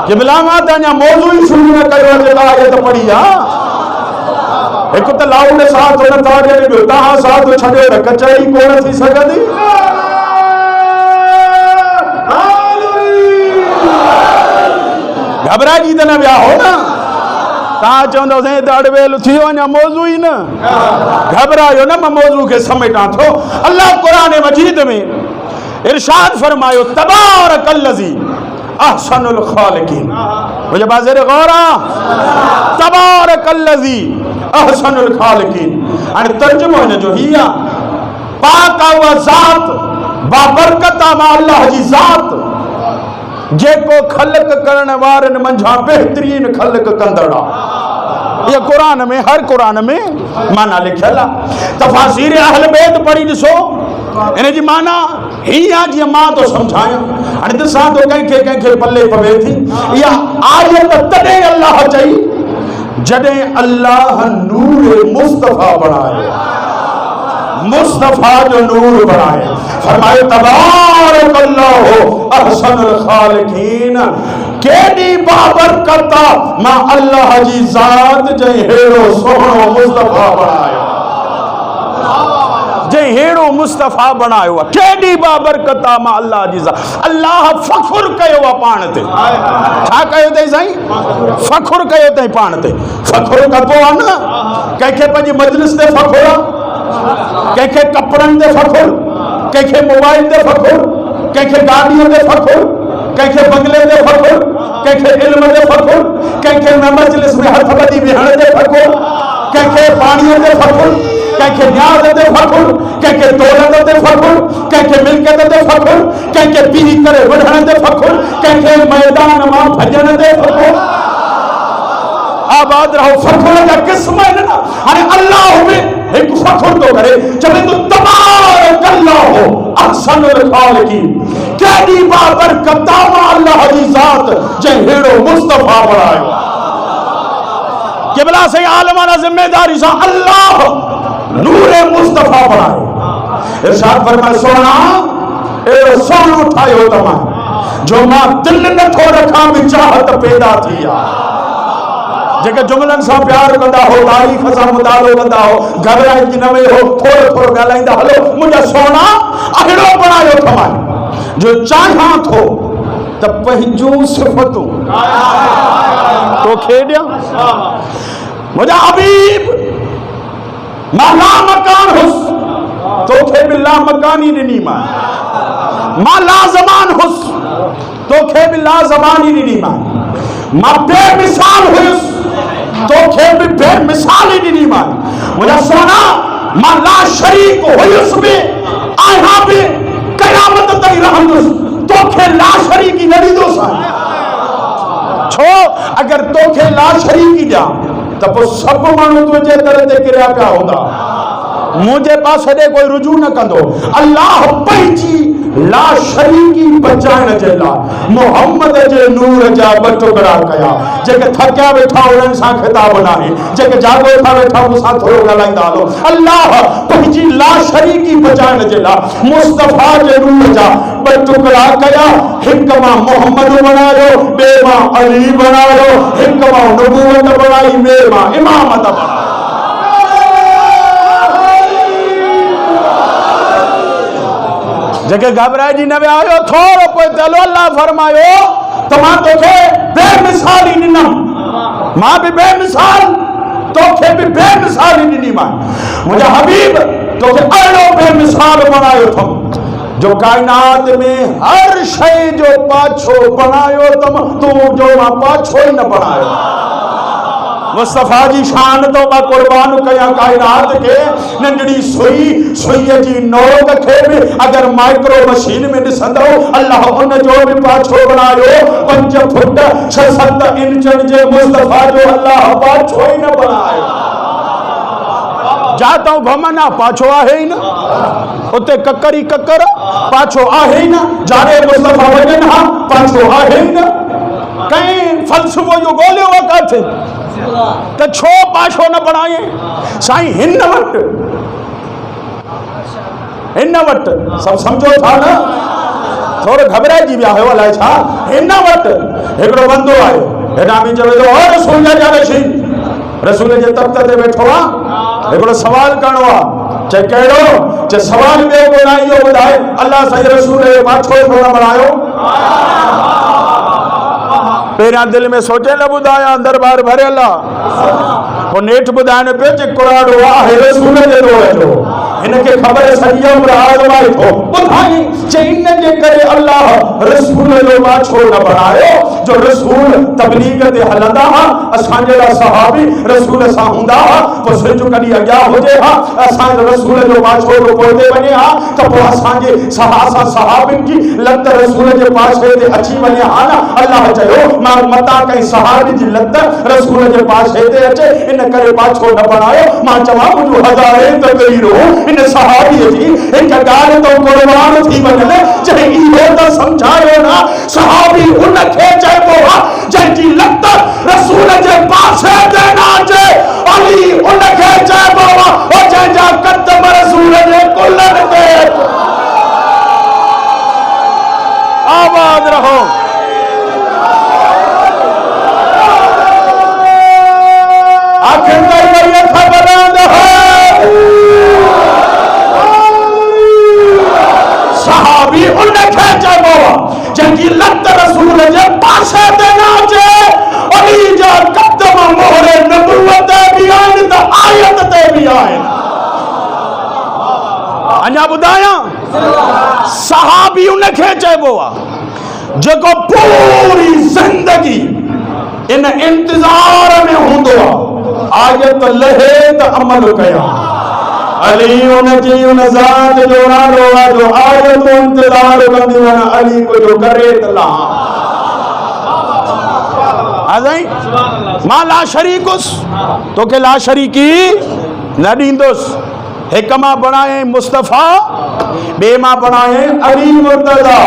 कि बिला मां तव्हां मौज़ू ई शुरू न कयो जेका आयत पढ़ी आहे। हिकु त लाउड साथ न था ॾियनि, ॿियो तव्हां साथ छॾियो त कचहरी कोन थी सघंदी। घबराइजी त न विया हो न? तव्हां चवंदो साईं त अड़वेल थी वियो, अञा मौज़ू ई न। घबरायो न, मां मौज़ू खे समेटां थो। अल्लाह क़ुरान मजीद में इरशाद फरमायो तबारकल्लज़ी अहसनुल खालिकीन। मुझे बाज़ेर गौर आ, तबारकल्लज़ी अहसनुल खालिकीन। हाणे तर्जुमो हिन जो ही आहे, पाक आहे उहा ज़ात, बाबरकत आहे मां अल्लाह जी ज़ात, जेको ख़ल्क़ करण वारनि मंझां बेहतरीन ख़ल्क़ कंदड़ आहे। ये कुरान में, हर कुरान में माना लिखियल आहे। तफ़ासीर अहल बैत पढ़ी ॾिसो, इन जी माना ही आहे जीअं मां तो सम्झायां। हाणे ॾिसां थो कंहिंखे कंहिंखे पल्ले पवे थी। इहा आयत तॾहिं अल्लाह चई जॾहिं अल्लाह नूर मुस्तफ़ा बणायो, मुस्तफ़ा जो नूर बणाए। फरमाए तबारकल्लाहु अहसनुल खालिकीन। केॾी बाबरकत मां अल्लाह जी ज़ात जंहिं हेड़ो सोहणो मुस्तफ़ा बणायो, जंहिं हेड़ो मुस्तफ़ा बणायो आहे। केॾी बाबरकत मां अल्लाह जी ज़ात। अल्लाह फ़ख़ुर कयो आहे पाण ते। छा कयो अथई साईं? फ़ख़ुर कयो अथई पाण ते। फ़ख़ुर कबो आहे न, कंहिंखे पंहिंजी मजलिस ते फ़ख़ुर आहे, कंहिंखे कपड़नि ते फ़ख़ुर, कंहिंखे मोबाइल ते फ़ख़ुर, कंहिंखे गाॾीअ ते फ़ख़ुर, कंहिंखे बंगले ते फ़ख़ुर, कंहिंखे इल्म ते फ़ख़ुर, कंहिंखे मजलिस में हथ ॿधी विहण ते फ़ख़ुर, कंहिंखे पाणीअ ते फ़ख़ुर, कंहिंखे न्याज़ ते फ़ख़ुर, कंहिंखे दौलत ते फ़ख़ुर, कंहिंखे मिल्कियत ते फ़ख़ुर, कंहिंखे पीउ करे वठण ते फ़ख़ुर, कंहिंखे मैदान मां भॼण ते फ़ख़ुर। आबाद रहो। फ़ख़ुर जा क़िस्म आहिनि न। हाणे अल्लाह में हिकु फ़ख़ुर थो करे, चवे थो तबारकल्लाहु अहसनुल खालिकीन। केॾी बाबरकत मां अल्लाह जी ज़ात जंहिं हेड़ो मुस्तफ़ा बणायो। क़िबला से आलमाना ज़िम्मेदारी सां अल्लाह नूरे मुस्तफ़ा बणायो। इरशाद फरमाए सोना अहिड़ो सोनो ठाहियो तव्हां जो मां दिल नथो रखां बि चाहत पैदा थी आहे। जेके जुमलनि सां प्यार कंदा हो, तारीफ़ सां मुतालो कंदा हो, घबराइजी न वेहो, थोरो थोरो ॻाल्हाईंदा हलो, मुंहिंजा सोना अहिड़ो बणायो तव्हां जो चाहियां थो त पंहिंजूं सिफ़तूं तोखे ॾियां। मुंहिंजा हबीब मां लामकान हुस, तोखे बि लामकानी ॾिनी मां लाज़मान हुस, तोखे बि लाज़मानी ॾिनी मां बेमिसाल हुयुस, तोखे बि बेमिसाली ॾिनी मां। मुंहिंजा सोना मां ला शरीक हुयुस बि, आहियां बि, क़यामत ताईं रहंदुसि, तोखे ला शरीकी न ॾींदुसि। छो? अगरि तोखे ला शरीकी ॾियां त पोइ सभु माण्हू तुंहिंजे दर ते किरिया पिया हूंदा, मुंहिंजे पासे ॾे कोई रुजू न कंदो। अल्लाह पंहिंजी ला शरीकी बचाइण जे लाइ मोहम्मद जे नूर जा ॿ टुकड़ा कया। जेके थकिया वेठा उन्हनि सां ख़िताब न आहे, जेके जागो था वेठा मूंसां थोरो ॻाल्हाईंदा हलो। अल्लाह पंहिंजी ला शरीकी बचाइण जे लाइ मुस्तफ़ा जे नूर जा ॿ टुकड़ा कया। हिकु मां मोहम्मद बणायो, ॿिए मां अली बणायो, हिकु मां नबूवत बणाई, ॿिए मां इमामत बणाई। जेके घबराइजी न विया आहियो, थोरो पोइ चलो। अल्लाह फरमायो त मां तोखे बेमिसाली ॾिनमि, मां बि बेमिसाल, तोखे बि बेमिसाली ॾिनी मां। मुंहिंजा हबीब तोखे अहिड़ो बेमिसाल बणायो अथमि जो काइनात में हर शइ जो पाछो बणायो अथमि, तूं जो मां पाछो ई न बणायो। मुस्तफ़ा जी शान तो मां कुर्बान कया काइनात के। नंढड़ी सुईअ जी नोक खे बि अगरि माइक्रो मशीन में ॾिसंदो, अल्लाह उन जो बि पाछो बणायो। 5 फुट 6-7 इंचनि जे मुस्तफ़ा जो अल्लाह पाछो ई न बणायो। जातो घुमना पाछो आहे ई न, उते ककरी ककर पाछो आहे ई न, जारे मुस्तफ़ा वञनि हा पाछो आहे ई न। कंहिं फ़लसफ़ो जो ॻोल्हियो आहे किथे त छो पाछो न बणाए? साईं हिन वटि सभु सम्झो था न, थोरो घबराइजी विया हुयो अलाए छा हिन वटि हिकिड़ो बंदो आयो हेॾां बि चवे थो ओ रसूल जा जानशी रसूल जे तख़्त ते वेठो आहे हिकिड़ो सवाल करणो आहे चए कहिड़ो चए सवाल ॿियो कोन आहे इहो ॿुधाए अलाह साईं रसूल जो माछो छो न बणायो पहिरियां दिलि में सोचे न ॿुधायां दरबार भरियल आहे पोइ नेठि ॿुधाइण पियो चए कुराड़ो आहे रसूल जे रोह जो हिनखे ख़बर सॼी उमिरि आज़माए थो ॿुधाई चए इन जे करे अलाह रसूल जो माछो न बणायो जो रसूल तबलीग ते हलंदा हुआ असांजे लाइ सहाबी रसूल सां हूंदा हुआ पोइ सिज कॾहिं अॻियां हुजे हा असांजे रसूल जो माछो पोइते वञे हा त पोइ असांजे सहाबिन जी लत रसूल जे पासे ते अची वञे हा न अलाह चयो मां मता कई सहाबी जी लत रसूल जे पासे ते अचे इन करे माछो न बणायो मां चवां मुंहिंजो हज़ारे तक़रीरो इन सहाबीअ जी हिकु ॻाल्हि तो कुर्बान थी वञे चए इहो त सम्झायो न सहाबी उनखे चइबो आहे जंहिंजी लत रसूल जे पासे ते न अचे अली उनखे चइबो आहे जंहिंजा कदम रसूल जे कुल्हनि ते आबाद रहो आखिर में खबर सहाबी उनखे चइबो आहे जंहिंजी लत रसूल जे पासे ते न अचे अली जा कदम मोहरे नबुवत बि आहिनि त आयत ते बि आहिनि अञा ॿुधायां सहाबी उनखे चइबो आहे जेको पूरी ज़िंदगी इन इंतज़ार में हूंदो आहे आयत लहे त अमल कयां अली उनजी उन ज़ात जो नालो आहे जो आयत इंतज़ार कंदियूं आहिनि अली कुझु करे त लहा मां ला शरीक हुअसि तोखे ला शरीकी न ॾींदुसि हिक मां बणाए मुस्तफ़ा ॿिए मां बणाए अली मुर्तज़ा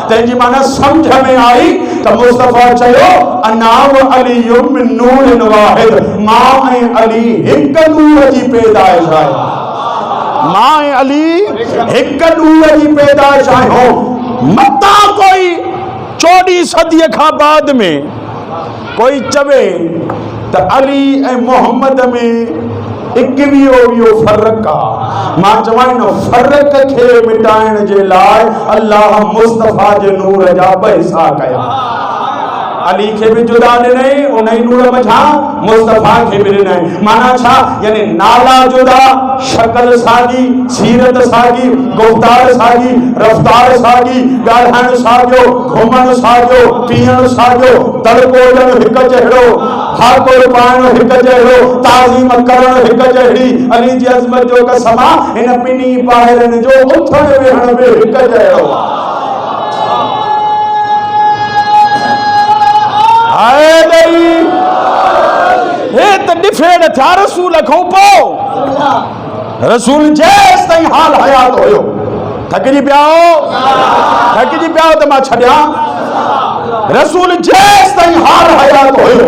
तंहिंजी माना सम्झ में आई त मुस्तफ़ा चयो अना व अली मिन नूरिन वाहिद मां ऐं अली हिकु नूर जी पैदाइश आहे मां ऐं अली हिकु नूर जी पैदाइश आहियूं मता कोई 14 सदीअ खां बाद में कोई चवे त अली ऐं मोहम्मद में 21 फर्क आहे मां चवां न फर्क खे मिटाइण जे लाइ अल्लाह मुस्तफ़ा जे नूर जा 2 हिसा कया अली के भी जुदा ॾिनई उन ई नूर मथां मुस्तफ़ा के भी ॾिनई माना छा यानी नाला जुदा शक्ल साॻी सीरत साॻी गुफ़्तार साॻी रफ़्तार साॻी ॻाल्हाइण साॻियो घुमण साॻियो पीअण साॻियो तड़को ॾियणु हिकु जहिड़ो ठाकुर पाइण हिकु जहिड़ो ताज़ीम करण हिकु जहिड़ी अली जी अज़मत जो कसम आहे हिन ॿिन्ही ॿाहिरनि जो उथण वेहण बि हिकु जहिड़ो आहे हे त डिफेड थिया रसूल खां पोइ रसूल जेसि ताईं हाल हयात हुयो थकिजी पिया त मां छॾियां रसूल जेसि ताईं हाल हयात हुयो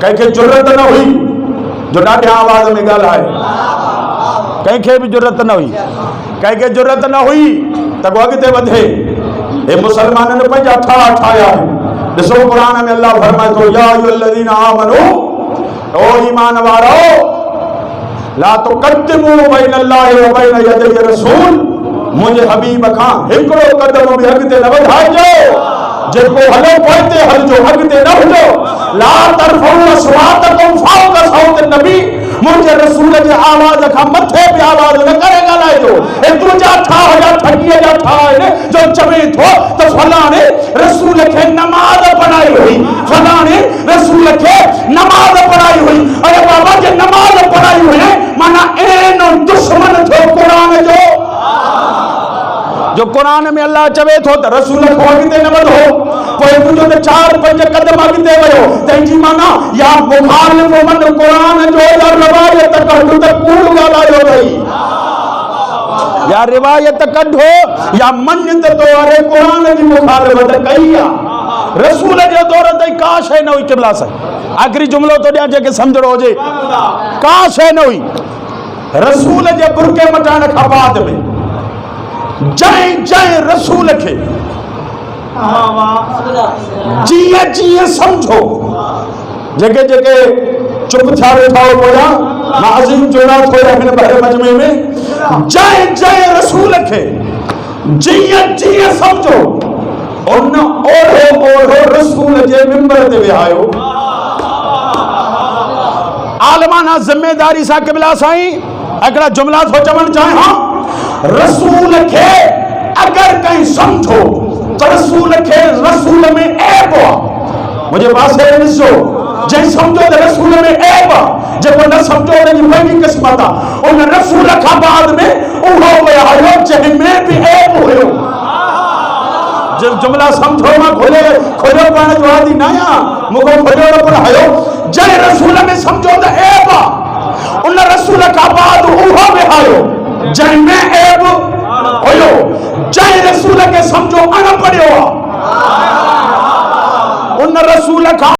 कंहिंखे ज़रूरत न हुई जो ॾाढे आवाज़ में ॻाल्हाए कंहिंखे बि ज़रूरत न हुई कंहिंखे ज़रूरत न हुई त को अॻिते वधे हे मुसलमाननि पंहिंजा ठाहिया आहिनि ॾिसो क़ुरान में अल्लाह फरमाए थो या अय्युहल्लज़ीना आमनू ओ ईमान वारो ला तुक़द्दिमू बैनल्लाहि व बैन यदै रसूल मुंहिंजे हबीब खां हिकिड़ो क़दम बि अॻिते न वधाइजो जेको हलो पोइते हलजो अॻिते न हलजो ला तरफ़ऊ अस्वातकुम फौक़ सौत नबी मुंहिंजे रसूल जे आवाज़ खां मथे बि आवाज़ न करे ॻाल्हाइजो एतिरो जा ठाह या ठॻीअ जा ठाह आहिनि जो चवे थो त फलाणे रसूल खे नमाज़ पढ़ाई हुई फलाणे रसूल खे नमाज़ पढ़ाई हुई अरे बाबा जे नमाज़ पढ़ाई हुई माना एनो दुश्मन थियो क़ुरान जो क़ुरान में अल्लाह चवे थो त रसूल खां अॻिते न वधो पोइ मुंहिंजो त 4-5 कदम अॻिते वियो तंहिंजी माना या मुखालिफ़ मन क़ुरान जो या रिवायत कढो त कूड़ ॻाल्हायो अथई या रिवायत कढो या मञ त तो अरे क़ुरान जी मुखालिफ़त कई आहे रसूल जे दौर ते का शइ न हुई क़िबला साईं आख़िरी जुमिलो तो ॾियां जेके सम्झणो हुजे का शइ न हुई रसूल जे बुरके मटाइण खां बाद में जंहिं रसूल खे जीअं जीअं समझो जेके जेके चुप थिया वेठा हो पोयां नाज़िम जोड़ा थोड़ा हिन भरे मजमे में जय जय रसूल खे जीअं जीअं समझो उन ओढ़ो ओढ़ो रसूल जे मिंबर ते विहायो। आलमाना जिम्मेदारी सा क़िबला साईं हिकिड़ा जुमला थो चवण चाहियां। रसूल खे अगर कहीं समझो तो रसूल खे रसूल में ऐब मुझे पासे ॾिसो जंहिं समझो तो रसूल में ऐब जेको न समझो उनजी पंहिंजी क़िस्मत आहे। उन रसूल खां बाद में उहो विहायो जंहिंमें भी ऐब हुयो। जुमला समझो मां खोले खोलियो पाण जो आदि न आहियां मूंखे खोलियो न पर हयो जंहिं रसूल में समझो त ऐब उन रसूल खां बाद उहो विहायो जंहिंमें ऐब हुयो। जंहिं रसूल खे समझो अणपढ़ियो आहे उन रसूल खां